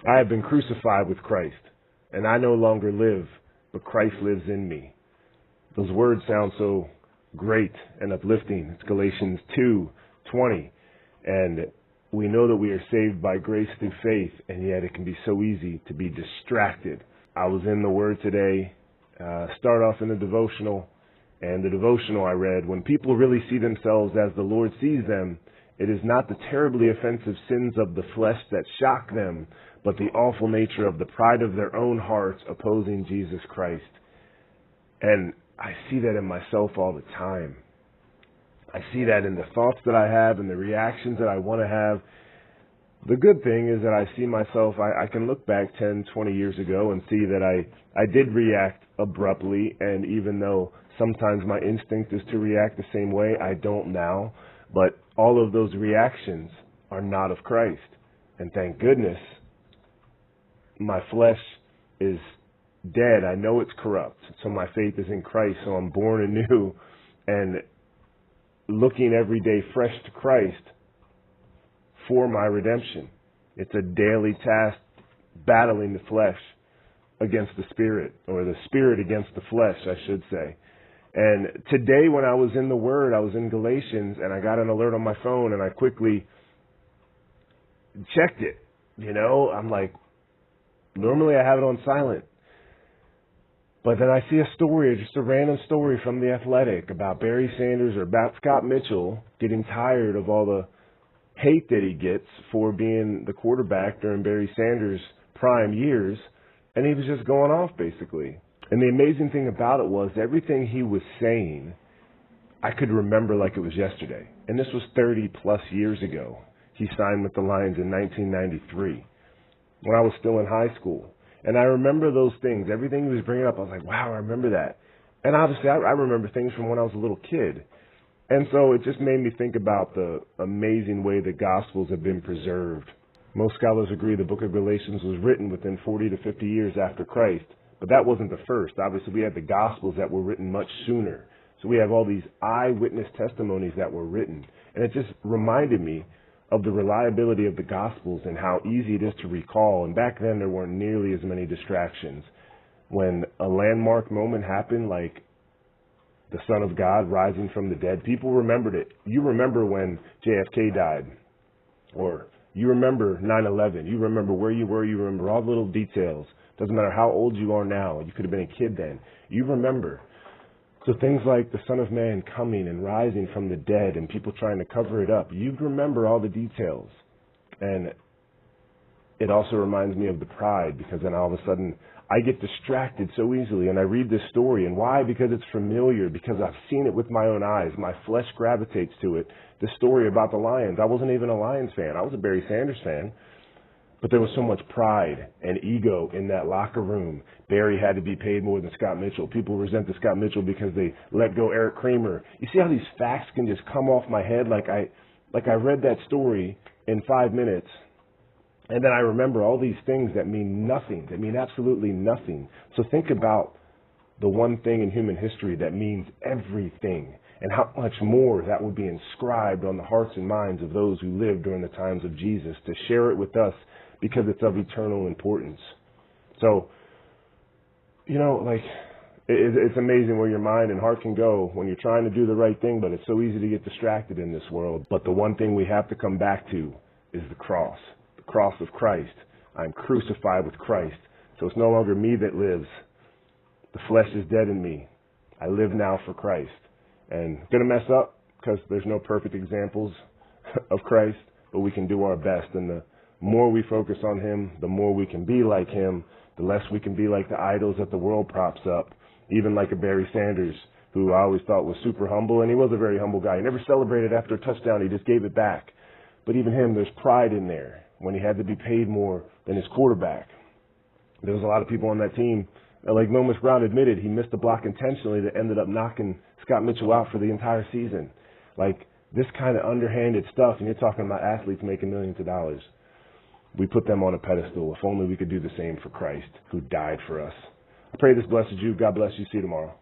I have been crucified with Christ, and I no longer live, but Christ lives in me. Those words sound so great and uplifting. It's Galatians 2:20. And we know that we are saved by grace through faith, and yet it can be so easy to be distracted. I was in the Word today, start off in the devotional, and the devotional I read, when people really see themselves as the Lord sees them, it is not the terribly offensive sins of the flesh that shock them, but the awful nature of the pride of their own hearts opposing Jesus Christ. And I see that in myself all the time. I see that in the thoughts that I have and the reactions that I want to have. The good thing is that I see myself, I can look back 10, 20 years ago and see that I did react abruptly, and even though sometimes my instinct is to react the same way, I don't now. But all of those reactions are not of Christ. And thank goodness, my flesh is dead. I know it's corrupt. So my faith is in Christ. So I'm born anew and looking every day fresh to Christ for my redemption. It's a daily task battling the flesh against the spirit, or the spirit against the flesh, I should say. And today when I was in the Word, I was in Galatians, and I got an alert on my phone, and I quickly checked it. I'm like, normally I have it on silent. But then I see a story, just a random story from The Athletic about Barry Sanders or about Scott Mitchell getting tired of all the hate that he gets for being the quarterback during Barry Sanders' prime years. And he was just going off, basically. And the amazing thing about it was everything he was saying, I could remember like it was yesterday. And this was 30 plus years ago. He signed with the Lions in 1993 when I was still in high school. And I remember those things. Everything he was bringing up, I was like, wow, I remember that. And obviously, I remember things from when I was a little kid. And so it just made me think about the amazing way the Gospels have been preserved. Most scholars agree the book of Galatians was written within 40 to 50 years after Christ. But that wasn't the first. Obviously, we had the Gospels that were written much sooner. So we have all these eyewitness testimonies that were written. And it just reminded me of the reliability of the Gospels and how easy it is to recall. And back then, there weren't nearly as many distractions. When a landmark moment happened, like the Son of God rising from the dead, people remembered it. You remember when JFK died, or you remember 9/11. You remember where you were. You remember all the little details. Doesn't matter how old you are now. You could have been a kid then. You remember. So things like the Son of Man coming and rising from the dead and people trying to cover it up, you remember all the details. And it also reminds me of the pride, because then all of a sudden I get distracted so easily and I read this story. And why? Because it's familiar, because I've seen it with my own eyes. My flesh gravitates to it. The story about the Lions. I wasn't even a Lions fan. I was a Barry Sanders fan. But there was so much pride and ego in that locker room. Barry had to be paid more than Scott Mitchell. People resented Scott Mitchell because they let go Eric Kramer. You see how these facts can just come off my head? Like I read that story in 5 minutes, and then I remember all these things that mean nothing, that mean absolutely nothing. So think about the one thing in human history that means everything, and how much more that would be inscribed on the hearts and minds of those who lived during the times of Jesus, to share it with us because it's of eternal importance. So, it's amazing where your mind and heart can go when you're trying to do the right thing, but it's so easy to get distracted in this world. But the one thing we have to come back to is the cross of Christ. I'm crucified with Christ. So it's no longer me that lives. The flesh is dead in me. I live now for Christ. And I'm going to mess up because there's no perfect examples of Christ, but we can do our best. And the more we focus on Him, the more we can be like Him, the less we can be like the idols that the world props up, even like a Barry Sanders, who I always thought was super humble, and he was a very humble guy. He never celebrated after a touchdown. He just gave it back. But even him, there's pride in there when he had to be paid more than his quarterback. There was a lot of people on that team, like Momus Brown admitted, he missed a block intentionally that ended up knocking Scott Mitchell out for the entire season. Like this kind of underhanded stuff, and you're talking about athletes making millions of dollars. We put them on a pedestal. If only we could do the same for Christ, who died for us. I pray this blesses you. God bless you. See you tomorrow.